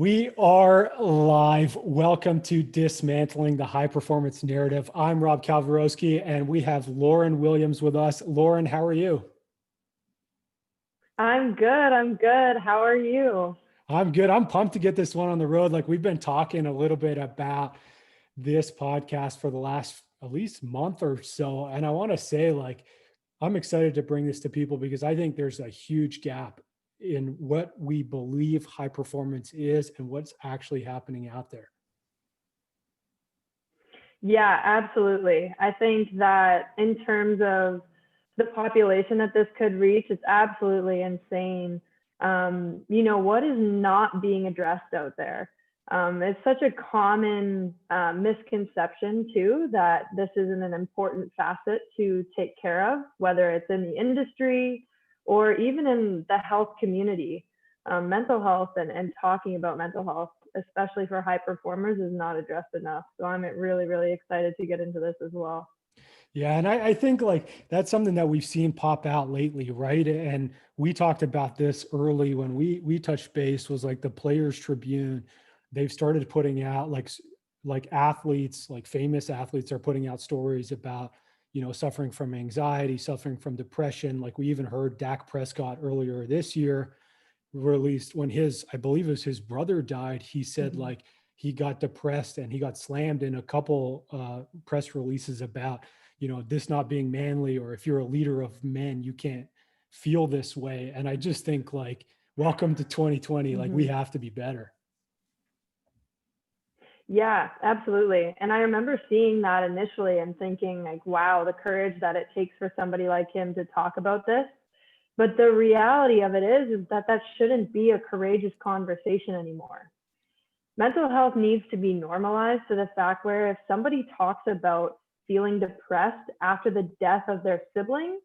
We are live. Welcome to Dismantling the High Performance Narrative. I'm Rob Kalwarowsky, and we have Lauren Williams with us. Lauren, how are you? I'm good. How are you? I'm good. I'm pumped to get this one on the road. Like, we've been talking a little bit about this podcast for the last at least month or so. And I want to say, I'm excited to bring this to people because I think there's a huge gap in what we believe high performance is and what's actually happening out there. Yeah, absolutely. I think that in terms of the population that this could reach, it's absolutely insane. What is not being addressed out there? It's such a common misconception, too, that this isn't an important facet to take care of, whether it's in the industry or even in the health community. Mental health and talking about mental health, especially for high performers, is not addressed enough. So I'm really, really excited to get into this as well. Yeah. And I think that's something that we've seen pop out lately, right? And we talked about this early when we touched base, was like the Players Tribune. They've started putting out like athletes, like famous athletes are putting out stories about, suffering from anxiety, suffering from depression. Like we even heard Dak Prescott earlier this year released when I believe it was his brother died. He said he got depressed and he got slammed in a couple press releases about, this not being manly, or if you're a leader of men, you can't feel this way. And I just think welcome to 2020, we have to be better. Yeah, absolutely. And I remember seeing that initially and thinking wow, the courage that it takes for somebody like him to talk about this. But the reality of it is that shouldn't be a courageous conversation anymore. Mental health needs to be normalized to the fact where if somebody talks about feeling depressed after the death of their sibling,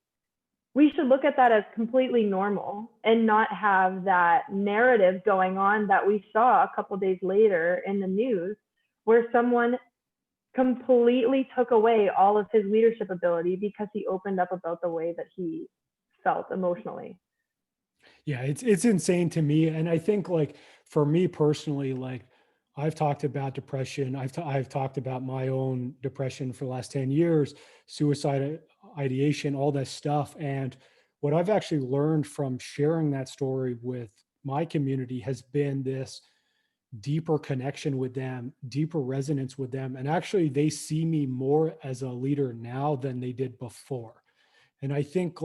we should look at that as completely normal and not have that narrative going on that we saw a couple days later in the news, where someone completely took away all of his leadership ability because he opened up about the way that he felt emotionally. Yeah, it's insane to me. And I think for me personally, I've talked about depression. I've talked about my own depression for the last 10 years, suicide ideation, all that stuff. And what I've actually learned from sharing that story with my community has been this deeper connection with them, deeper resonance with them. And actually they see me more as a leader now than they did before. And I think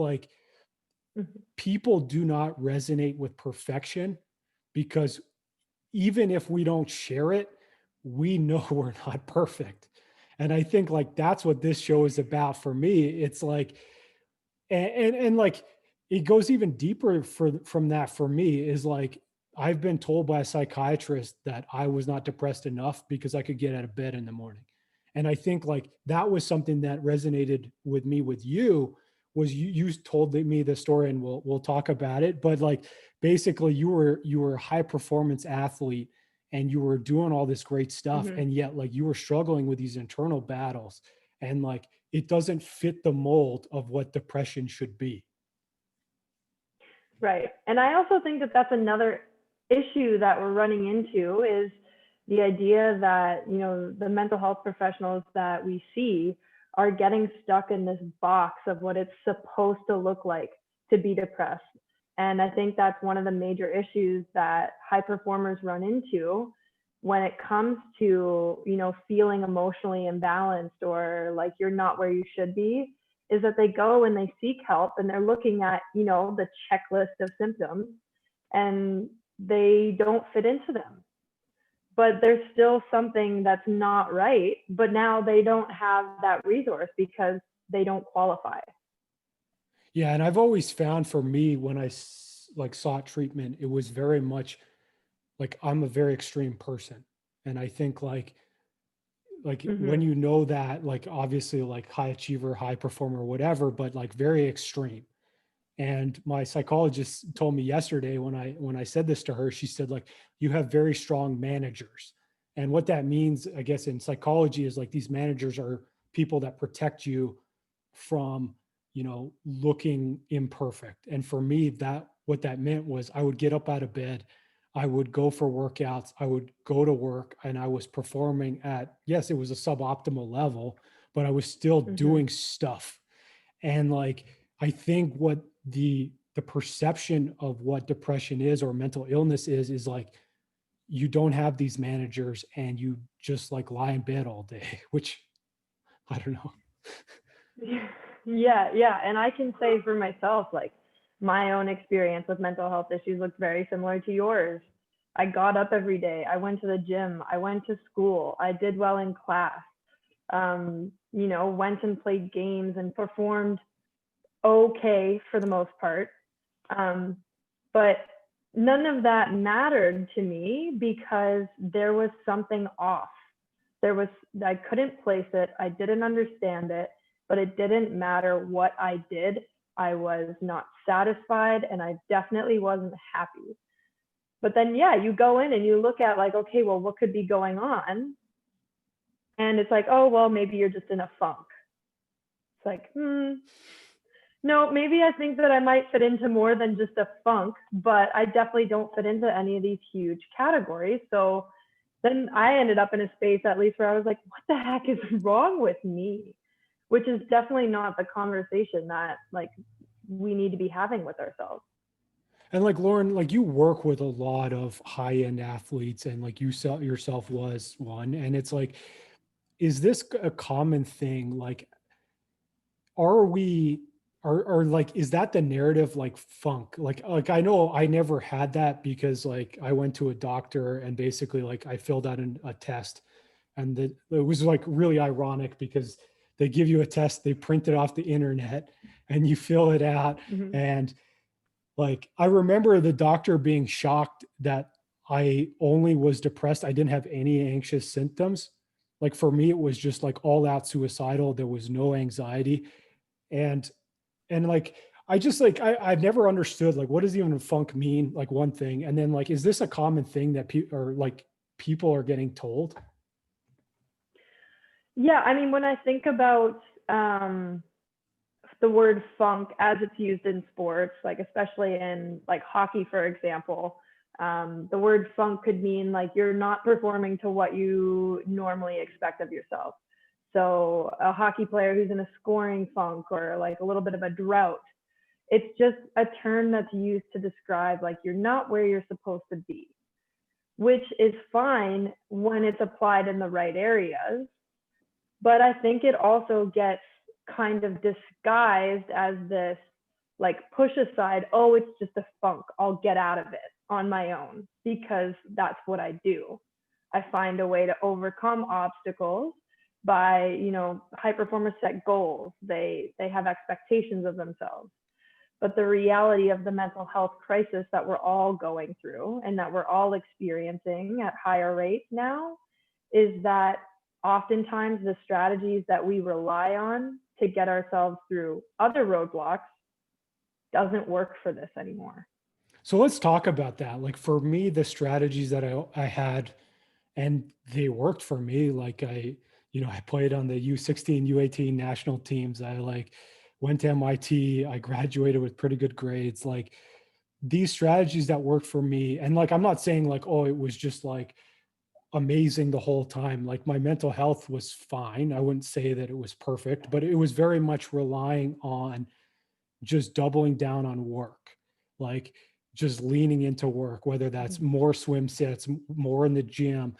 people do not resonate with perfection because even if we don't share it, we know we're not perfect. And I think that's what this show is about for me. It's and it goes even deeper from that for me is I've been told by a psychiatrist that I was not depressed enough because I could get out of bed in the morning. And I think that was something that resonated with me with you, was you told me the story, and we'll talk about it. But basically you were a high performance athlete and you were doing all this great stuff. And yet you were struggling with these internal battles, and it doesn't fit the mold of what depression should be. Right. And I also think that that's another issue that we're running into, is the idea that, the mental health professionals that we see are getting stuck in this box of what it's supposed to look like to be depressed. And I think that's one of the major issues that high performers run into when it comes to, feeling emotionally imbalanced or like you're not where you should be, is that they go and they seek help and they're looking at, the checklist of symptoms, and they don't fit into them. But there's still something that's not right, but now they don't have that resource because they don't qualify. Yeah. And I've always found, for me, when I sought treatment, it was very much I'm a very extreme person. And I think when that, obviously high achiever, high performer, whatever, but very extreme. And my psychologist told me yesterday when I said this to her, she said you have very strong managers. And what that means, I guess, in psychology is these managers are people that protect you from, looking imperfect. And for me, what that meant was I would get up out of bed. I would go for workouts, I would go to work, and I was performing at, yes, it was a suboptimal level, but I was still Hmm. doing stuff. And like, I think what the perception of what depression is or mental illness is like, you don't have these managers and you just like lie in bed all day, which I don't know. Yeah, yeah. And I can say for myself, like my own experience with mental health issues looks very similar to yours. I got up every day. I went to the gym. I went to school. I did well in class. Went and played games and performed okay for the most part. Um, but none of that mattered to me because there was something off. I couldn't place it. I didn't understand it, but it didn't matter what I did. I was not satisfied and I definitely wasn't happy. But then, yeah, you go in and you look at like, okay, well, what could be going on? And it's like, oh, well, maybe you're just in a funk. It's like, no, maybe I think that I might fit into more than just a funk, but I definitely don't fit into any of these huge categories. So then I ended up in a space, at least, where I was like, what the heck is wrong with me? Which is definitely not the conversation that like we need to be having with ourselves. And like Lauren, like you work with a lot of high end athletes, and like you yourself was one. And it's like, is this a common thing? Like, are we, are like, is that the narrative, like funk? Like I know I never had that because like I went to a doctor and basically like I filled out a test, and it was like really ironic because they give you a test, they print it off the internet, and you fill it out. Mm-hmm. And like, I remember the doctor being shocked that I only was depressed. I didn't have any anxious symptoms. Like for me, it was just like all out suicidal. There was no anxiety. And, and like, I just like, I've never understood, like, what does even funk mean? Like one thing. And then like, is this a common thing that people are like, people are getting told? Yeah, I mean, when I think about the word funk as it's used in sports, like especially in like hockey, for example, the word funk could mean like you're not performing to what you normally expect of yourself. So a hockey player who's in a scoring funk or like a little bit of a drought, it's just a term that's used to describe like you're not where you're supposed to be, which is fine when it's applied in the right areas. But I think it also gets kind of disguised as this like push aside, oh, it's just a funk. I'll get out of it on my own because that's what I do. I find a way to overcome obstacles by, high performers set goals. They have expectations of themselves. But the reality of the mental health crisis that we're all going through and that we're all experiencing at higher rates now is that oftentimes the strategies that we rely on to get ourselves through other roadblocks doesn't work for this anymore. So let's talk about that. Like for me, the strategies that I had, and they worked for me. Like I played on the U16, U18 national teams. I like went to MIT. I graduated with pretty good grades. Like these strategies that worked for me. And like, I'm not saying like, oh, it was just like amazing the whole time. Like my mental health was fine. I wouldn't say that it was perfect, but it was very much relying on just doubling down on work, like just leaning into work, whether that's more swim sets, more in the gym,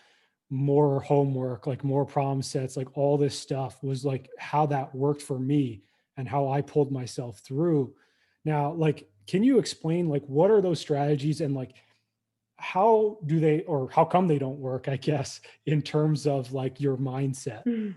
more homework, like more problem sets, like all this stuff was like how that worked for me and how I pulled myself through. Now, like, can you explain like what are those strategies and like how do they, or how come they don't work, I guess, in terms of like your mindset?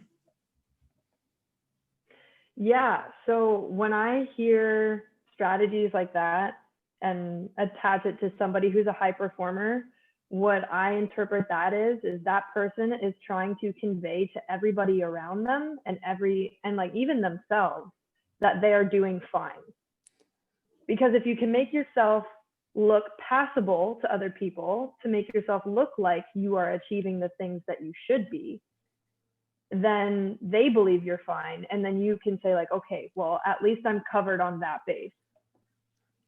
Yeah. So when I hear strategies like that and attach it to somebody who's a high performer, what I interpret that is that person is trying to convey to everybody around them and like even themselves that they are doing fine. Because if you can make yourself look passable to other people, to make yourself look like you are achieving the things that you should be, then they believe you're fine. And then you can say like, okay, well, at least I'm covered on that base.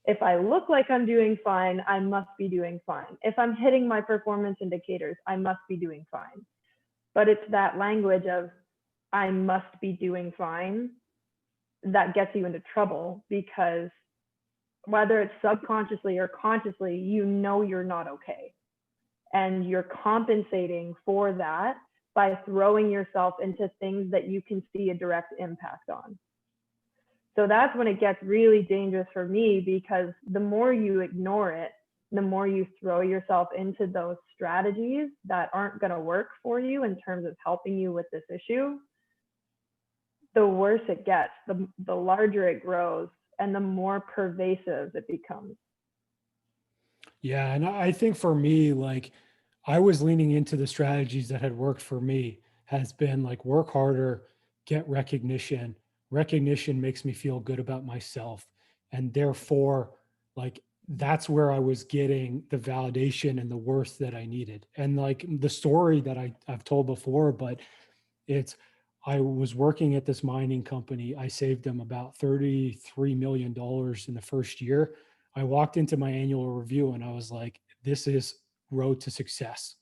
If I look like I'm doing fine, I must be doing fine. If I'm hitting my performance indicators, I must be doing fine. But it's that language of I must be doing fine that gets you into trouble, because whether it's subconsciously or consciously, you know you're not okay. And you're compensating for that by throwing yourself into things that you can see a direct impact on. So that's when it gets really dangerous for me, because the more you ignore it, the more you throw yourself into those strategies that aren't going to work for you in terms of helping you with this issue, the worse it gets, the larger it grows, and the more pervasive it becomes. Yeah. And I think for me, like I was leaning into the strategies that had worked for me has been like work harder, get recognition. Recognition makes me feel good about myself. And therefore, like that's where I was getting the validation and the worth that I needed. And like the story that I've told before, but it's, I was working at this mining company. I saved them about $33 million in the first year. I walked into my annual review and I was like, this is road to success.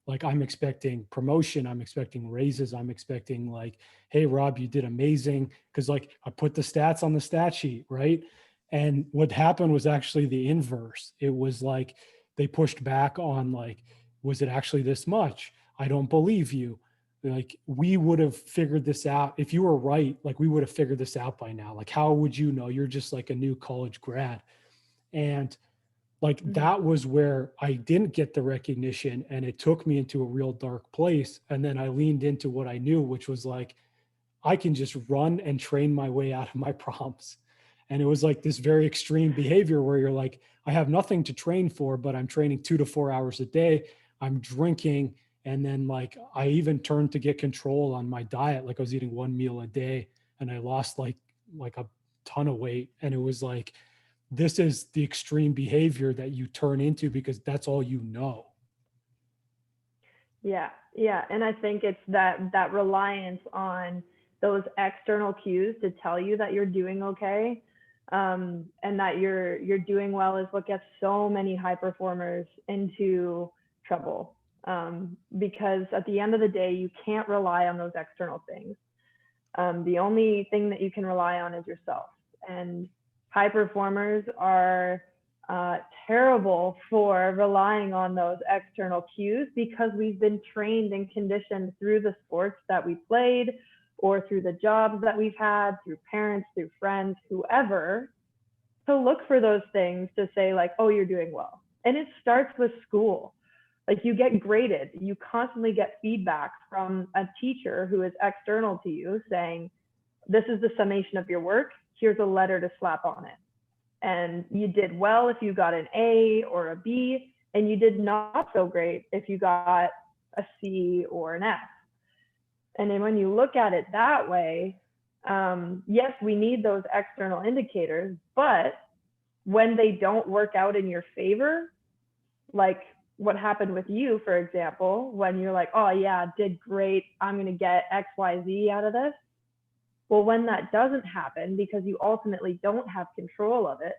Like I'm expecting promotion, I'm expecting raises, I'm expecting like, hey, Rob, you did amazing. Cause like I put the stats on the stat sheet, right? And what happened was actually the inverse. It was like they pushed back on like, was it actually this much? I don't believe you. Like we would have figured this out. If you were right, like we would have figured this out by now. Like, how would you know? You're just like a new college grad. And like that was where I didn't get the recognition and it took me into a real dark place. And then I leaned into what I knew, which was like, I can just run and train my way out of my problems. And it was like this very extreme behavior where you're like, I have nothing to train for, but I'm training 2 to 4 hours a day. I'm drinking. And then like, I even turned to get control on my diet. Like I was eating 1 meal a day and I lost like a ton of weight. And it was like, this is the extreme behavior that you turn into because that's all you know. Yeah, yeah, and I think it's that reliance on those external cues to tell you that you're doing okay, and that you're doing well is what gets so many high performers into trouble. Because at the end of the day, you can't rely on those external things. The only thing that you can rely on is yourself. And high performers are terrible for relying on those external cues, because we've been trained and conditioned through the sports that we played, or through the jobs that we've had, through parents, through friends, whoever, to look for those things to say like, oh, you're doing well. And it starts with school. Like you get graded, you constantly get feedback from a teacher who is external to you saying, this is the summation of your work, here's a letter to slap on it. And you did well if you got an A or a B, and you did not so great if you got a C or an F. And then when you look at it that way, yes, we need those external indicators, but when they don't work out in your favor, like what happened with you, for example, when you're like, oh yeah, did great, I'm going to get X, Y, Z out of this. Well, when that doesn't happen, because you ultimately don't have control of it,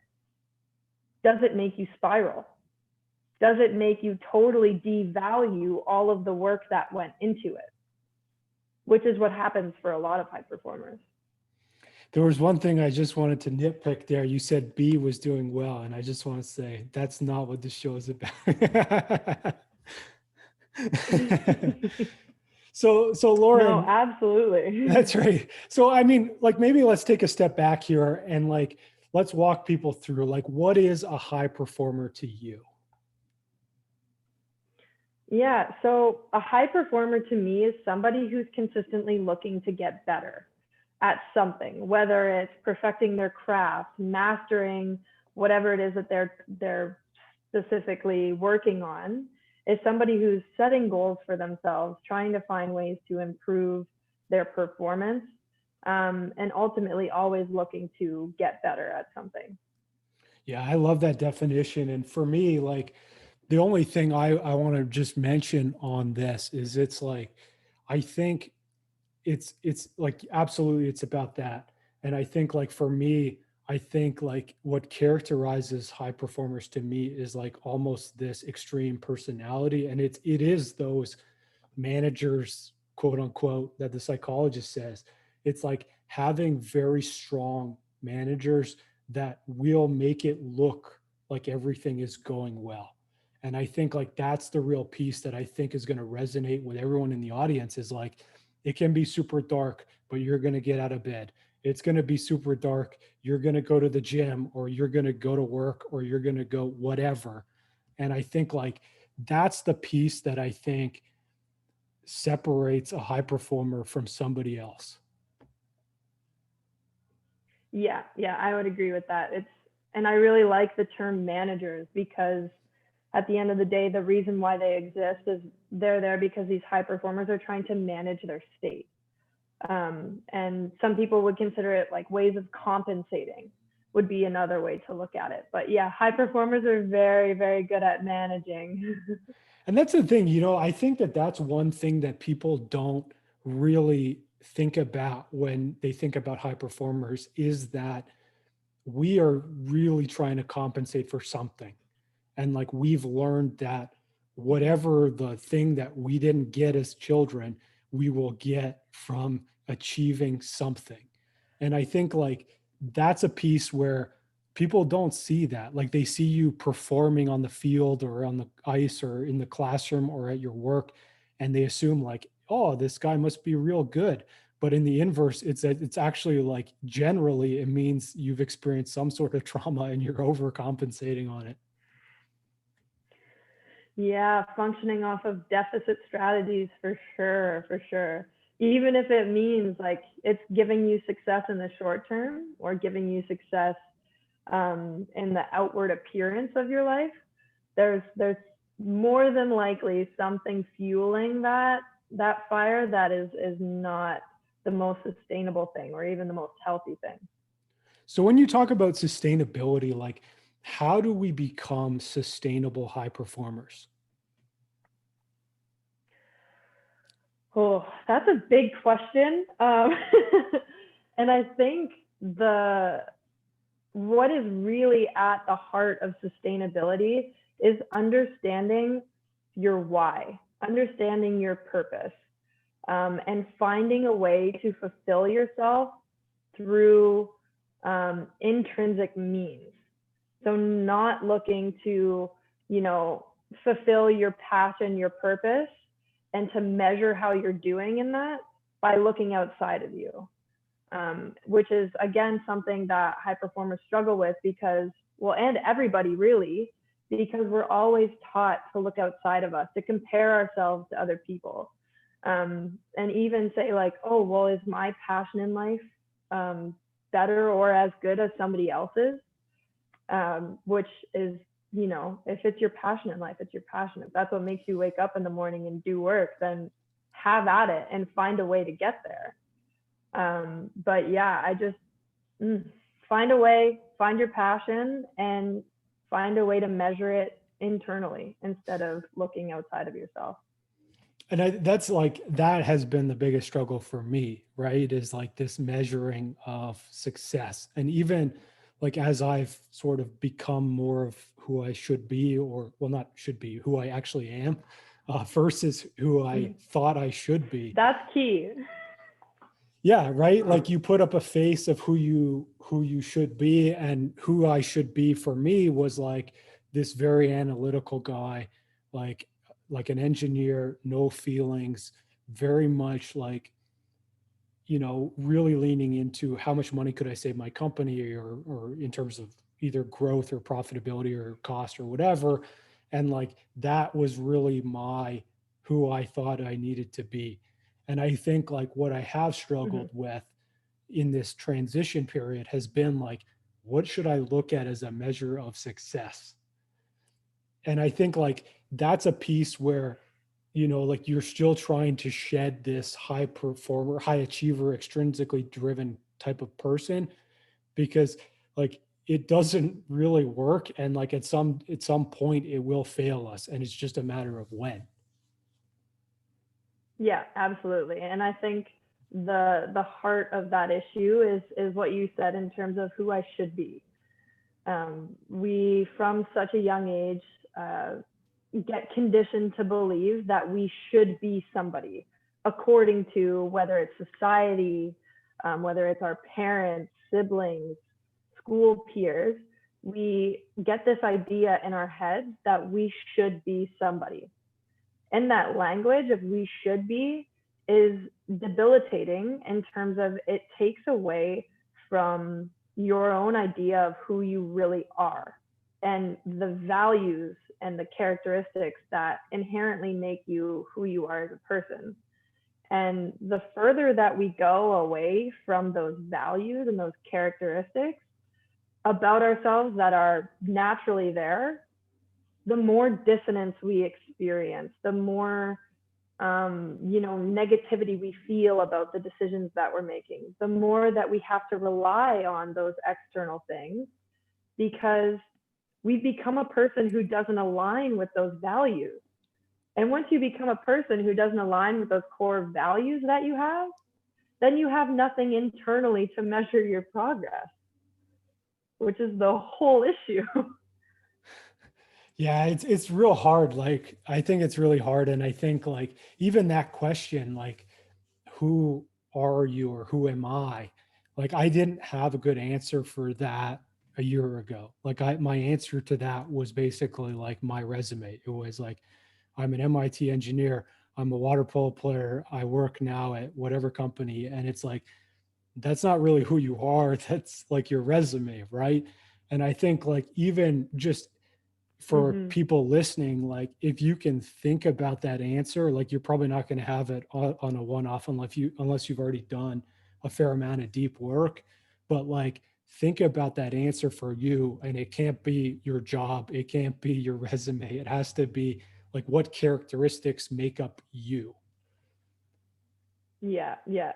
does it make you spiral? Does it make you totally devalue all of the work that went into it? Which is what happens for a lot of high performers. There was one thing I just wanted to nitpick there. You said B was doing well, and I just want to say that's not what this show is about. So Lauren, No, absolutely. that's right. So I mean, like maybe let's take a step back here and like let's walk people through like what is a high performer to you? Yeah, so a high performer to me is somebody who's consistently looking to get better at something, whether it's perfecting their craft, mastering whatever it is that they're specifically working on, is somebody who's setting goals for themselves, trying to find ways to improve their performance, and ultimately always looking to get better at something. Yeah, I love that definition. And for me, like the only thing I want to just mention on this is it's like, I think it's like, absolutely, it's about that. And I think like for me, I think like what characterizes high performers to me is like almost this extreme personality. And it is those managers, quote unquote, that the psychologist says. It's like having very strong managers that will make it look like everything is going well. And I think like that's the real piece that I think is going to resonate with everyone in the audience is like, it can be super dark, but you're going to get out of bed. It's going to be super dark. You're going to go to the gym or you're going to go to work or you're going to go whatever. And I think like that's the piece that I think separates a high performer from somebody else. Yeah, I would agree with that. And I really like the term managers because at the end of the day, the reason why they exist is they're there because these high performers are trying to manage their state. And some people would consider it like ways of compensating would be another way to look at it. But yeah, high performers are very, very good at managing. And that's the thing, you know, I think that that's one thing that people don't really think about when they think about high performers is that we are really trying to compensate for something. And like we've learned that whatever the thing that we didn't get as children, we will get from achieving something. And I think like that's a piece where people don't see that. Like they see you performing on the field or on the ice or in the classroom or at your work, and they assume like, oh, this guy must be real good. But in the inverse, it's actually like generally it means you've experienced some sort of trauma and you're overcompensating on it. Yeah, functioning off of deficit strategies for sure, for sure. Even if it means like it's giving you success in the short term or giving you success in the outward appearance of your life, there's more than likely something fueling that fire that is not the most sustainable thing or even the most healthy thing. So when you talk about sustainability, like how do we become sustainable high performers? Oh, that's a big question. And I think the what is really at the heart of sustainability is understanding your why, understanding your purpose, and finding a way to fulfill yourself through intrinsic means. So not looking to, you know, fulfill your passion, your purpose, and to measure how you're doing in that by looking outside of you, which is, again, something that high performers struggle with because, well, and everybody really, because we're always taught to look outside of us, to compare ourselves to other people. And even say like, oh, well, is my passion in life better or as good as somebody else's? Which is, you know, if it's your passion in life, it's your passion. If that's what makes you wake up in the morning and do work, then have at it and find a way to get there. But yeah, I just find a way, find your passion and find a way to measure it internally instead of looking outside of yourself. And that's like, that has been the biggest struggle for me, right? Is like this measuring of success. And even like, as I've sort of become more of who I should be, or well, not should be, who I actually am, versus who I thought I should be. That's key. Yeah, right. Like you put up a face of who you should be, and who I should be for me was like this very analytical guy, like an engineer, no feelings, very much like, you know, really leaning into how much money could I save my company, or in terms of either growth or profitability or cost or whatever. And like that was really my who I thought I needed to be. And I think like what I have struggled with in this transition period has been like, what should I look at as a measure of success? And I think like that's a piece where, you know, like you're still trying to shed this high performer, high achiever, extrinsically driven type of person, because like it doesn't really work. And like at some point it will fail us. And it's just a matter of when. Yeah, absolutely. And I think the heart of that issue is what you said in terms of who I should be. We, from such a young age, get conditioned to believe that we should be somebody according to whether it's society, whether it's our parents, siblings, school peers. We get this idea in our heads that we should be somebody. And that language of we should be is debilitating in terms of it takes away from your own idea of who you really are and the values and the characteristics that inherently make you who you are as a person. And the further that we go away from those values and those characteristics about ourselves that are naturally there, the more dissonance we experience, the more negativity we feel about the decisions that we're making, the more that we have to rely on those external things, because we've become a person who doesn't align with those values. And once you become a person who doesn't align with those core values that you have, then you have nothing internally to measure your progress, which is the whole issue. Yeah, it's real hard. Like, I think it's really hard. And I think like even that question, like, who are you or who am I? Like, I didn't have a good answer for that a year ago. Like, my answer to that was basically like my resume. It was like, I'm an MIT engineer. I'm a water polo player. I work now at whatever company. And it's like, that's not really who you are. That's like your resume, right? And I think like even just for Mm-hmm. people listening, like if you can think about that answer, like you're probably not going to have it on a one-off unless you've already done a fair amount of deep work. But like think about that answer for you, and it can't be your job, it can't be your resume. It has to be like what characteristics make up you. Yeah, yeah.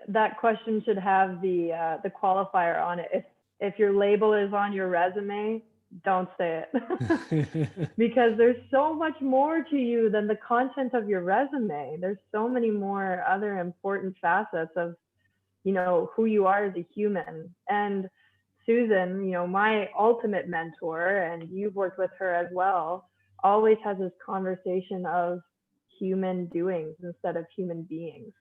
That question should have the qualifier on it. If your label is on your resume, don't say it. Because there's so much more to you than the content of your resume. There's so many more other important facets of, who you are as a human. And Susan, my ultimate mentor, and you've worked with her as well, always has this conversation of human doings instead of human beings.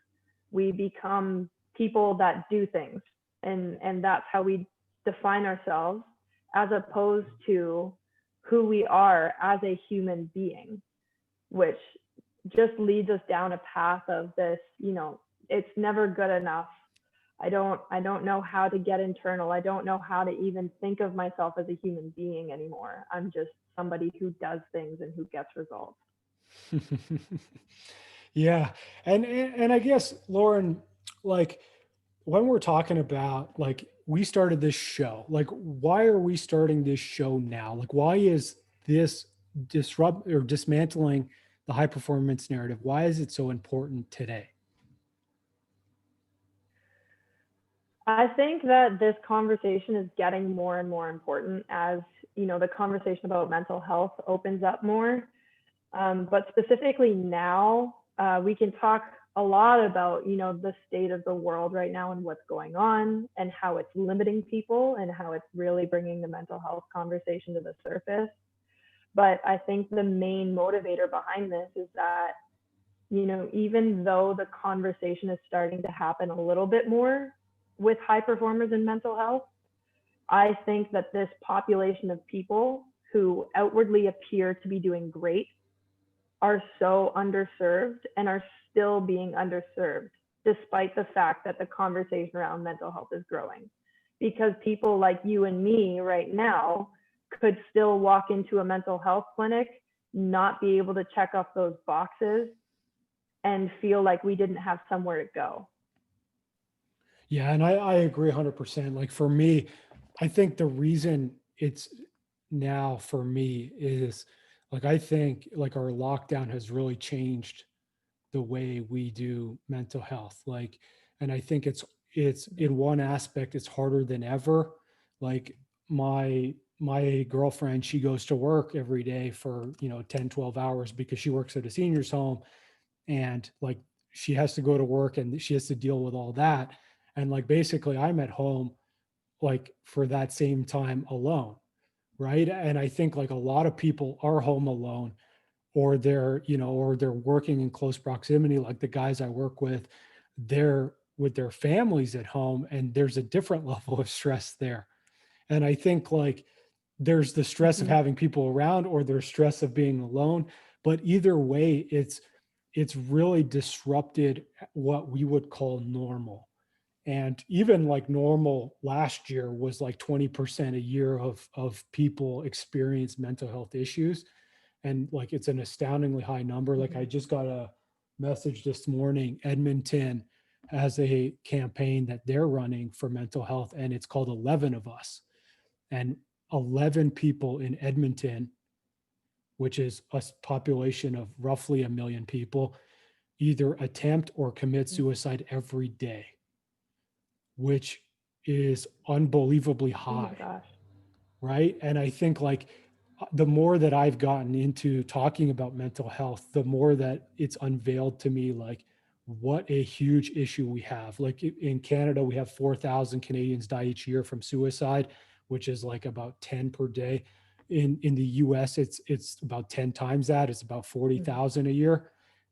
We become people that do things, and that's how we define ourselves, as opposed to who we are as a human being, which just leads us down a path of this, it's never good enough. I don't know how to get internal. I don't know how to even think of myself as a human being anymore. I'm just somebody who does things and who gets results. Yeah. And I guess, Lauren, like when we're talking about like we started this show, like why are we starting this show now? Like why is this dismantling the high performance narrative? Why is it so important today? I think that this conversation is getting more and more important as, the conversation about mental health opens up more. But specifically now, we can talk a lot about, the state of the world right now and what's going on and how it's limiting people and how it's really bringing the mental health conversation to the surface. But I think the main motivator behind this is that, even though the conversation is starting to happen a little bit more with high performers in mental health, I think that this population of people who outwardly appear to be doing great are so underserved and are still being underserved, despite the fact that the conversation around mental health is growing. Because people like you and me right now could still walk into a mental health clinic, not be able to check off those boxes, and feel like we didn't have somewhere to go. Yeah, and I agree 100%. Like for me, I think the reason it's now for me is like I think like our lockdown has really changed the way we do mental health. Like, and I think it's in one aspect it's harder than ever. Like my girlfriend, she goes to work every day for 10, 12 hours because she works at a senior's home, and like she has to go to work and she has to deal with all that. And like, basically I'm at home, like for that same time alone. Right. And I think like a lot of people are home alone, or they're, or they're working in close proximity. Like the guys I work with, they're with their families at home, and there's a different level of stress there. And I think like there's the stress of having people around, or there's stress of being alone. But either way, it's really disrupted what we would call normal. And even like normal last year was like 20% a year of people experience mental health issues. And like, it's an astoundingly high number. Like I just got a message this morning, Edmonton has a campaign that they're running for mental health, and it's called 11 of Us. And 11 people in Edmonton, which is a population of roughly 1 million people, either attempt or commit suicide every day, which is unbelievably Oh my high. gosh. Right. And I think like the more that I've gotten into talking about mental health, the more that it's unveiled to me, like what a huge issue we have. Like in Canada, we have 4,000 Canadians die each year from suicide, which is like about 10 per day. In the US, it's about 10 times that. It's about 40,000 a year.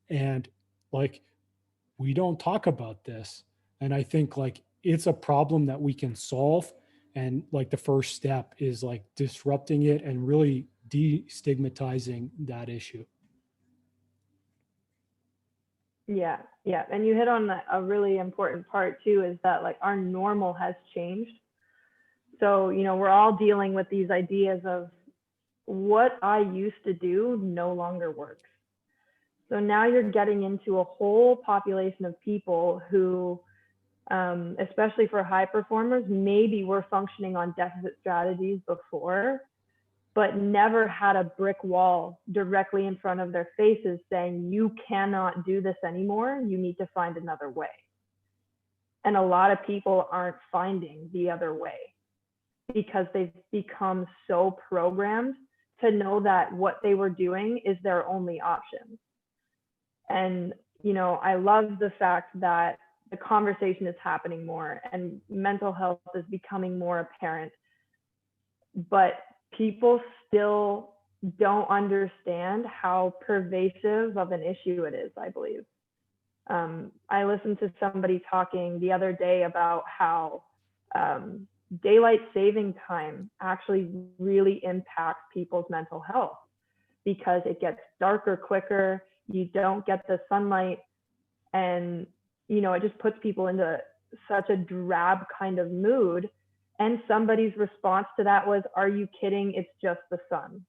And like, we don't talk about this. And I think like it's a problem that we can solve. And like the first step is like disrupting it and really destigmatizing that issue. Yeah, yeah. And you hit on a really important part too, is that like our normal has changed. So, we're all dealing with these ideas of what I used to do no longer works. So now you're getting into a whole population of people who, especially for high performers, maybe were functioning on deficit strategies before, but never had a brick wall directly in front of their faces saying, you cannot do this anymore. You need to find another way. And a lot of people aren't finding the other way because they've become so programmed to know that what they were doing is their only option. And, I love the fact that the conversation is happening more and mental health is becoming more apparent, but people still don't understand how pervasive of an issue it is, I believe. I listened to somebody talking the other day about how daylight saving time actually really impacts people's mental health because it gets darker quicker. You don't get the sunlight, and it just puts people into such a drab kind of mood. And somebody's response to that was, are you kidding? It's just the sun.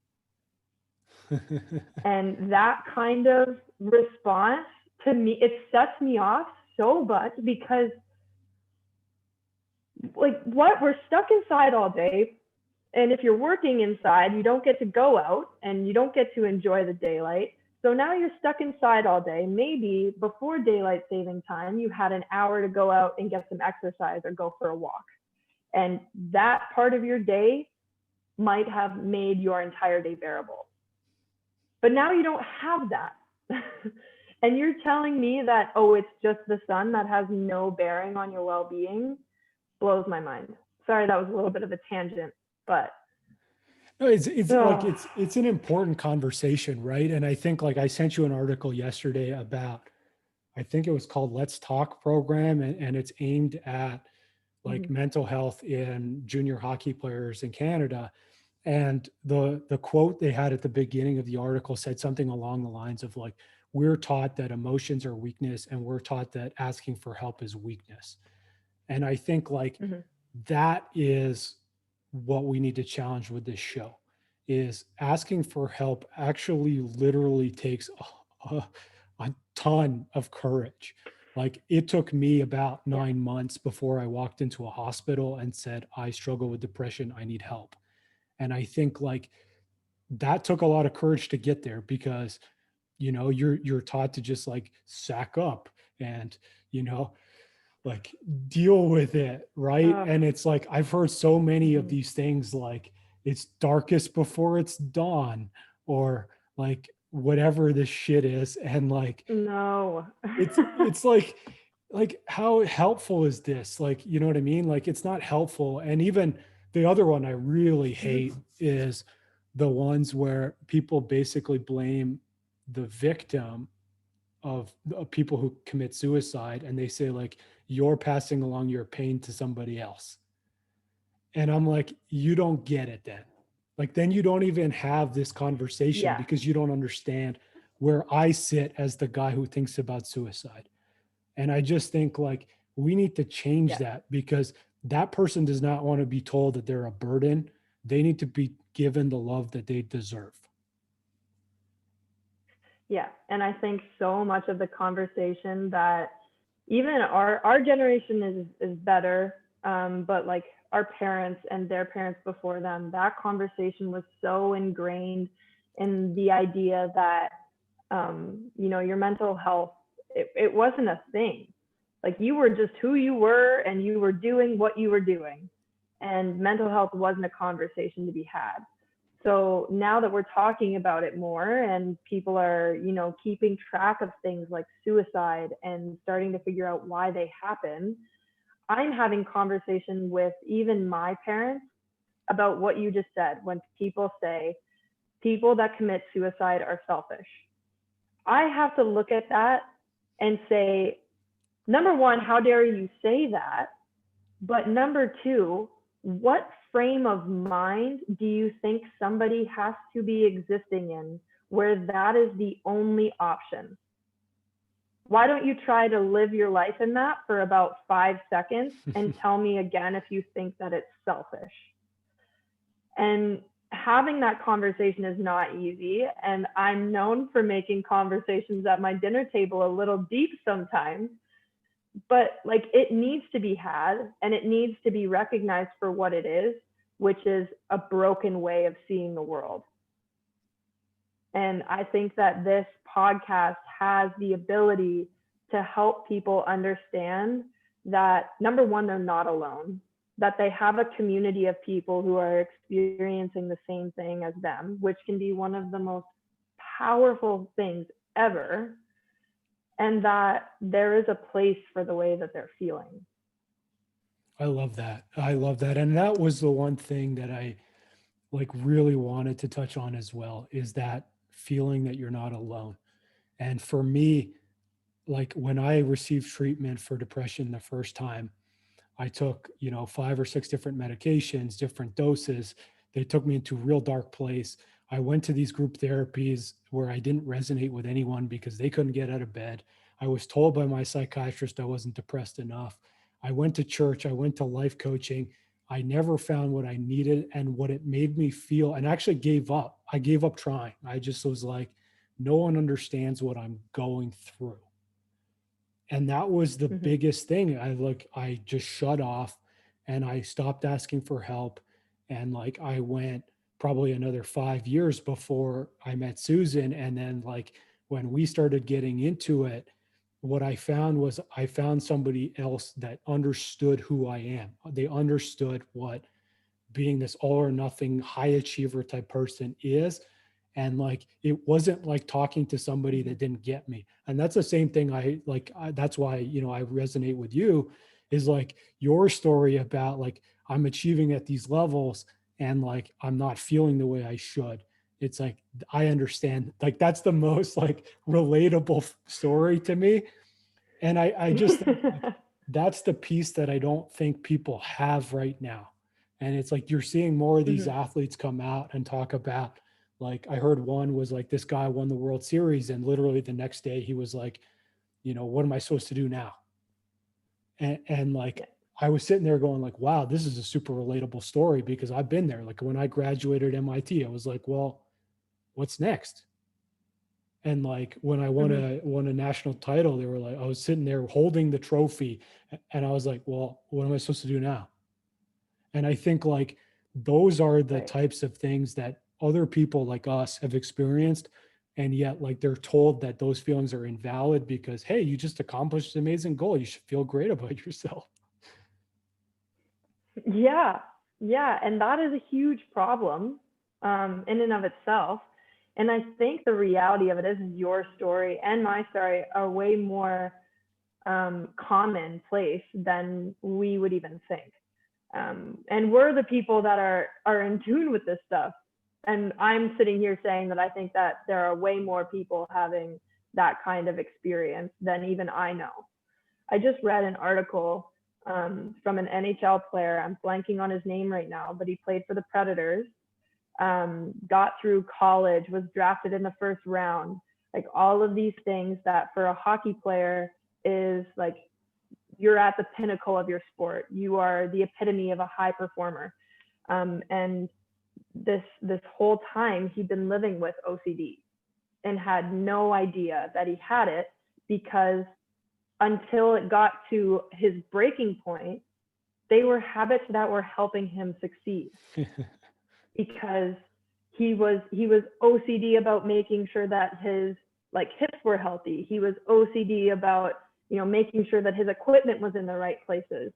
And that kind of response, to me, it sets me off so much because like, what, we're stuck inside all day. And if you're working inside, you don't get to go out and you don't get to enjoy the daylight. So now you're stuck inside all day. Maybe before daylight saving time, you had an hour to go out and get some exercise or go for a walk. And that part of your day might have made your entire day bearable. But now you don't have that. And you're telling me that, oh, it's just the sun, that has no bearing on your well-being, blows my mind. Sorry, that was a little bit of a tangent, but no, it's like it's an important conversation, right? And I think like I sent you an article yesterday about, I think it was called Let's Talk program, and it's aimed at like mental health in junior hockey players in Canada. And the quote they had at the beginning of the article said something along the lines of like, we're taught that emotions are weakness, and we're taught that asking for help is weakness. And I think like that is what we need to challenge with this show, is asking for help actually literally takes a ton of courage. Like it took me about 9 months before I walked into a hospital and said, I struggle with depression, I need help. And I think like that took a lot of courage to get there, because you're taught to just like sack up and like deal with it, right? And it's like I've heard so many of these things, like it's darkest before it's dawn, or like whatever this shit is. And like, No. it's like how helpful is this? Like, you know what I mean? Like, it's not helpful. And even the other one I really hate is the ones where people basically blame the victim of people who commit suicide, and they say like, you're passing along your pain to somebody else. And I'm like, you don't get it then. Like, then you don't even have this conversation Yeah. because you don't understand where I sit as the guy who thinks about suicide. And I just think like we need to change Yeah. that, because that person does not want to be told that they're a burden. They need to be given the love that they deserve. Yeah. And I think so much of the conversation that even our generation is better, but like our parents and their parents before them, that conversation was so ingrained in the idea that your mental health, it wasn't a thing. Like you were just who you were and you were doing what you were doing. And mental health wasn't a conversation to be had. So now that we're talking about it more and people are, keeping track of things like suicide and starting to figure out why they happen, I'm having conversation with even my parents about what you just said when people say people that commit suicide are selfish. I have to look at that and say, number one, how dare you say that? But number two, what frame of mind do you think somebody has to be existing in where that is the only option? Why don't you try to live your life in that for about 5 seconds and tell me again if you think that it's selfish? And having that conversation is not easy. And I'm known for making conversations at my dinner table a little deep sometimes, but like it needs to be had and it needs to be recognized for what it is, which is a broken way of seeing the world. And I think that this podcast has the ability to help people understand that, number one, they're not alone, that they have a community of people who are experiencing the same thing as them, which can be one of the most powerful things ever, and that there is a place for the way that they're feeling. I love that. I love that. And that was the one thing that I like really wanted to touch on as well, is that feeling that you're not alone. And for me, like when I received treatment for depression the first time, I took, 5 or 6 different medications, different doses. They took me into a real dark place. I went to these group therapies where I didn't resonate with anyone because they couldn't get out of bed. I was told by my psychiatrist I wasn't depressed enough. I went to church. I went to life coaching. I never found what I needed and what it made me feel, and actually gave up. I gave up trying. I just was like, no one understands what I'm going through. And that was the Mm-hmm. biggest thing. I just shut off and I stopped asking for help. And like I went probably another 5 years before I met Susan. And then like when we started getting into it, what I found was I found somebody else that understood who I am. They understood what being this all or nothing high achiever type person is. And like it wasn't like talking to somebody that didn't get me. And that's the same thing that's why I resonate with you, is like your story about like I'm achieving at these levels and like I'm not feeling the way I should. It's like I understand, like that's the most like relatable story to me. And I just think like that's the piece that I don't think people have right now. And it's like you're seeing more of these Mm-hmm. athletes come out and talk about, like I heard one was like this guy won the World Series and literally the next day he was like, what am I supposed to do now? And like Yeah. I was sitting there going like, wow, this is a super relatable story because I've been there. Like when I graduated MIT, I was like, well, what's next? And like when I won Mm-hmm. a national title, they were like, I was sitting there holding the trophy and I was like, well, what am I supposed to do now? And I think like those are the Right. types of things that other people like us have experienced. And yet like they're told that those feelings are invalid because, hey, you just accomplished an amazing goal. You should feel great about yourself. Yeah. Yeah. And that is a huge problem in and of itself. And I think the reality of it is your story and my story are way more commonplace than we would even think. And we're the people that are in tune with this stuff. And I'm sitting here saying that I think that there are way more people having that kind of experience than even I know. I just read an article from an NHL player. I'm blanking on his name right now, but he played for the Predators, got through college, was drafted in the first round. Like all of these things that for a hockey player is like, you're at the pinnacle of your sport. You are the epitome of a high performer. And this whole time he'd been living with OCD and had no idea that he had it, because until it got to his breaking point, they were habits that were helping him succeed. Because he was OCD about making sure that his like hips were healthy. He was OCD about, you know, making sure that his equipment was in the right places,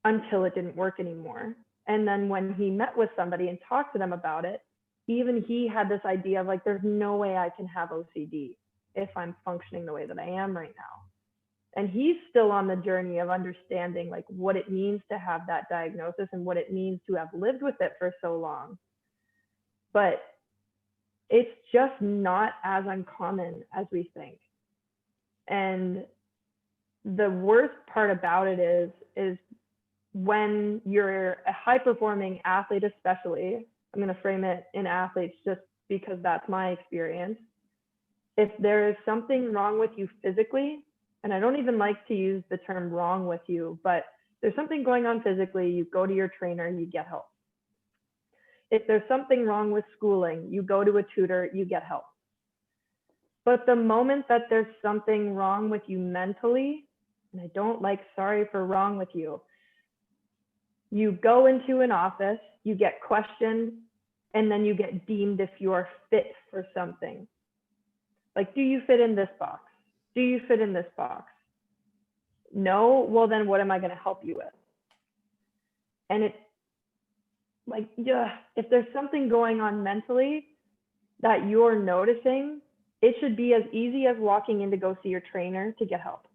until it didn't work anymore. And then when he met with somebody and talked to them about it, even he had this idea of like, there's no way I can have OCD if I'm functioning the way that I am right now. And he's still on the journey of understanding like what it means to have that diagnosis and what it means to have lived with it for so long. But it's just not as uncommon as we think. And the worst part about it is when you're a high performing athlete, especially, I'm going to frame it in athletes just because that's my experience. If there is something wrong with you physically, and I don't even like to use the term wrong with you, but there's something going on physically, you go to your trainer, you get help. If there's something wrong with schooling, you go to a tutor, you get help. But the moment that there's something wrong with you mentally, and I don't like sorry for wrong with you, you go into an office, you get questioned, and then you get deemed if you're fit for something. Like, do you fit in this box? Do you fit in this box? No? Well, then what am I going to help you with? And it's like, yeah, if there's something going on mentally that you're noticing, it should be as easy as walking in to go see your trainer to get help.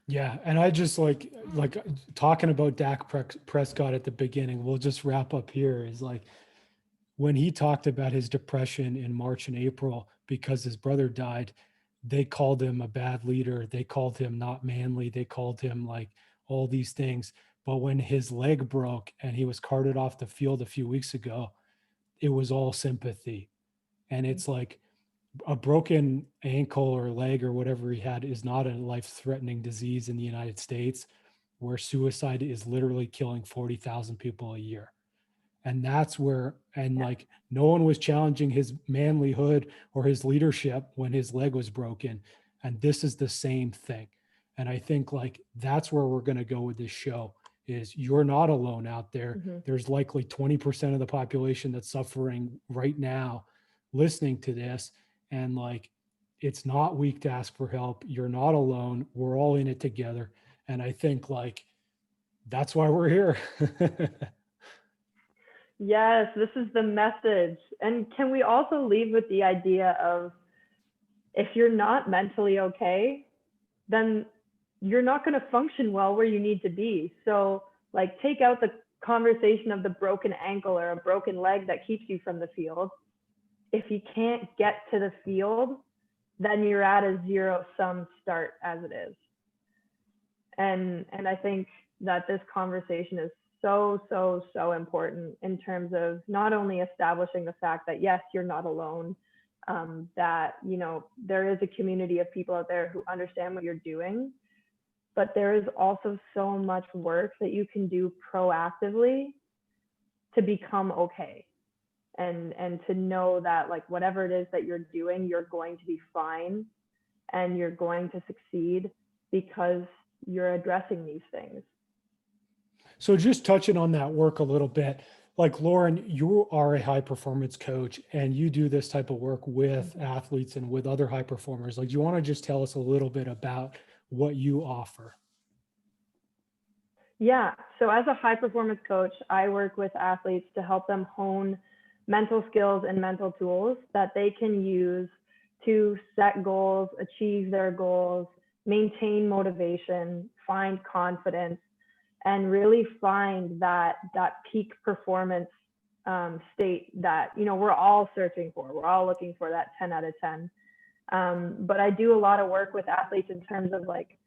Yeah, and I just like talking about Dak Prescott at the beginning. We'll just wrap up here. Is like when he talked about his depression in March and April because his brother died, they called him a bad leader. They called him not manly. They called him like all these things. But when his leg broke and he was carted off the field a few weeks ago, it was all sympathy. And it's like a broken ankle or leg or whatever he had is not a life-threatening disease in the United States, where suicide is literally killing 40,000 people a year. And that's where, and like no one was challenging his manlyhood or his leadership when his leg was broken. And this is the same thing. And I think like that's where we're going to go with this show is you're not alone out there. Mm-hmm. There's likely 20% of the population that's suffering right now listening to this. And like, it's not weak to ask for help. You're not alone. We're all in it together. And I think like, that's why we're here. Yes, this is the message. And can we also leave with the idea of if you're not mentally okay, then you're not going to function well where you need to be. So like take out the conversation of the broken ankle or a broken leg that keeps you from the field. If you can't get to the field, then you're at a zero-sum start as it is. And I think that this conversation is so important in terms of not only establishing the fact that yes, you're not alone, that you know there is a community of people out there who understand what you're doing, but there is also so much work that you can do proactively to become okay, and to know that like whatever it is that you're doing, you're going to be fine and you're going to succeed because you're addressing these things. So just touching on that work a little bit, like Lauren, you are a high performance coach and you do this type of work with athletes and with other high performers. Like, do you want to just tell us a little bit about what you offer? Yeah, so as a high performance coach, I work with athletes to help them hone mental skills and mental tools that they can use to set goals, achieve their goals, maintain motivation, find confidence, and really find that peak performance state that, you know, we're all searching for. We're all looking for that 10 out of 10. But I do a lot of work with athletes in terms of like,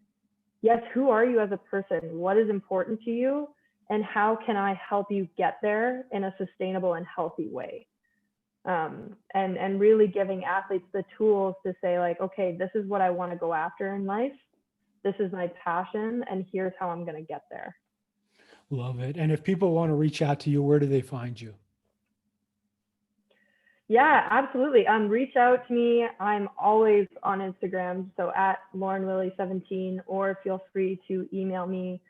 yes, who are you as a person? What is important to you? And how can I help you get there in a sustainable and healthy way? And really giving athletes the tools to say like, okay, this is what I want to go after in life. This is my passion, and here's how I'm going to get there. Love it. And if people want to reach out to you, where do they find you? Yeah, absolutely. Reach out to me. I'm always on Instagram, so at LaurenLilly17, or feel free to email me,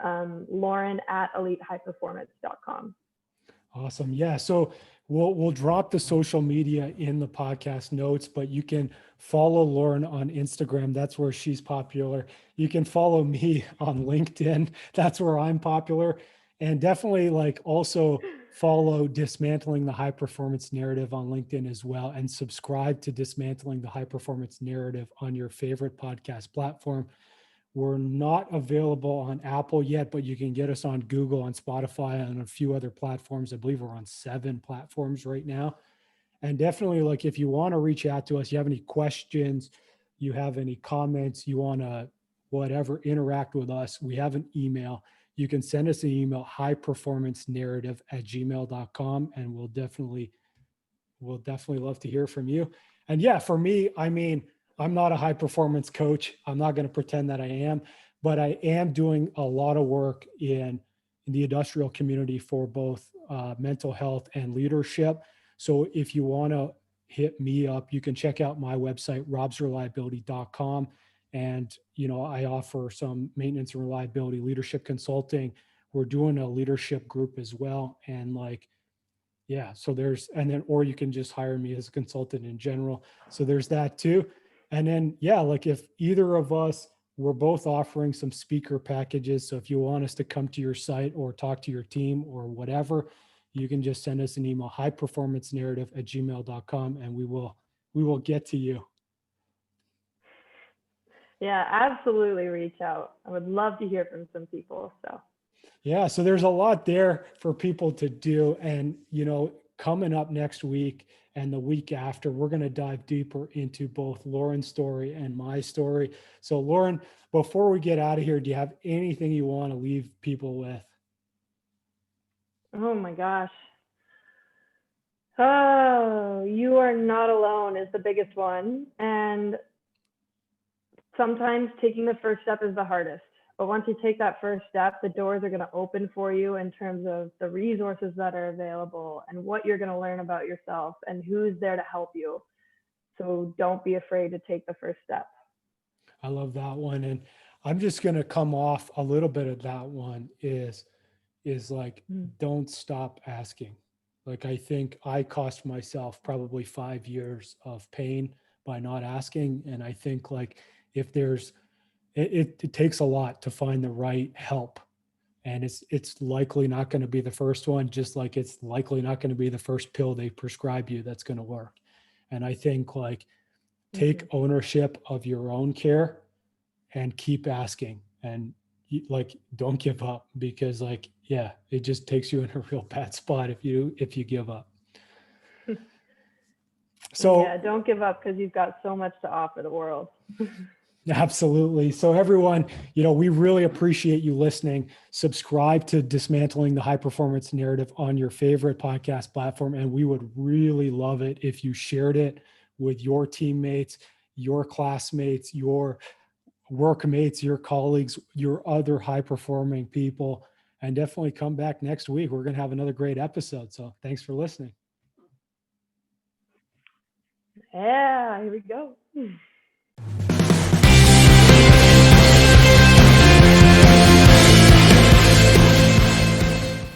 Lauren@elitehighperformance.com. Awesome. Yeah. So we'll drop the social media in the podcast notes, but you can follow Lauren on Instagram. That's where she's popular. You can follow me on LinkedIn. That's where I'm popular. And definitely like also follow Dismantling the High Performance Narrative on LinkedIn as well. And subscribe to Dismantling the High Performance Narrative on your favorite podcast platform. We're not available on Apple yet, but you can get us on Google, on Spotify, and a few other platforms. I believe we're on 7 platforms right now. And definitely, like, if you want to reach out to us, you have any questions, you have any comments, you want to whatever, interact with us, we have an email. You can send us an email, highperformancenarrative@gmail.com, and we'll definitely love to hear from you. And yeah, for me, I mean, I'm not a high performance coach. I'm not going to pretend that I am, but I am doing a lot of work in the industrial community for both mental health and leadership. So if you want to hit me up, you can check out my website, robsreliability.com. And, you know, I offer some maintenance and reliability leadership consulting. We're doing a leadership group as well. And like, yeah, so or you can just hire me as a consultant in general. So there's that too. And then, yeah, like if either of us, we're both offering some speaker packages. So if you want us to come to your site or talk to your team or whatever, you can just send us an email, highperformancenarrative@gmail.com, and we will get to you. Yeah, absolutely reach out. I would love to hear from some people. So yeah, so there's a lot there for people to do. And, you know, coming up next week and the week after, we're going to dive deeper into both Lauren's story and my story. So Lauren, before we get out of here, do you have anything you want to leave people with? oh my gosh. Oh, you are not alone is the biggest one. And sometimes taking the first step is the hardest. But once you take that first step, the doors are going to open for you in terms of the resources that are available and what you're going to learn about yourself and who's there to help you. So don't be afraid to take the first step. I love that one. And I'm just going to come off a little bit of that one is like, don't stop asking. Like, I think I cost myself probably 5 years of pain by not asking. And I think like if there's, it takes a lot to find the right help. And it's likely not going to be the first one, just like it's likely not going to be the first pill they prescribe you that's going to work. And I think like take ownership of your own care and keep asking, and like don't give up, because like, yeah, it just takes you in a real bad spot if you give up. So yeah, don't give up, because you've got so much to offer the world. absolutely. So everyone, you know, we really appreciate you listening. Subscribe to Dismantling the High Performance Narrative on your favorite podcast platform. And we would really love it if you shared it with your teammates, your classmates, your workmates, your colleagues, your other high performing people, and definitely come back next week. We're going to have another great episode. So thanks for listening. Yeah, here we go.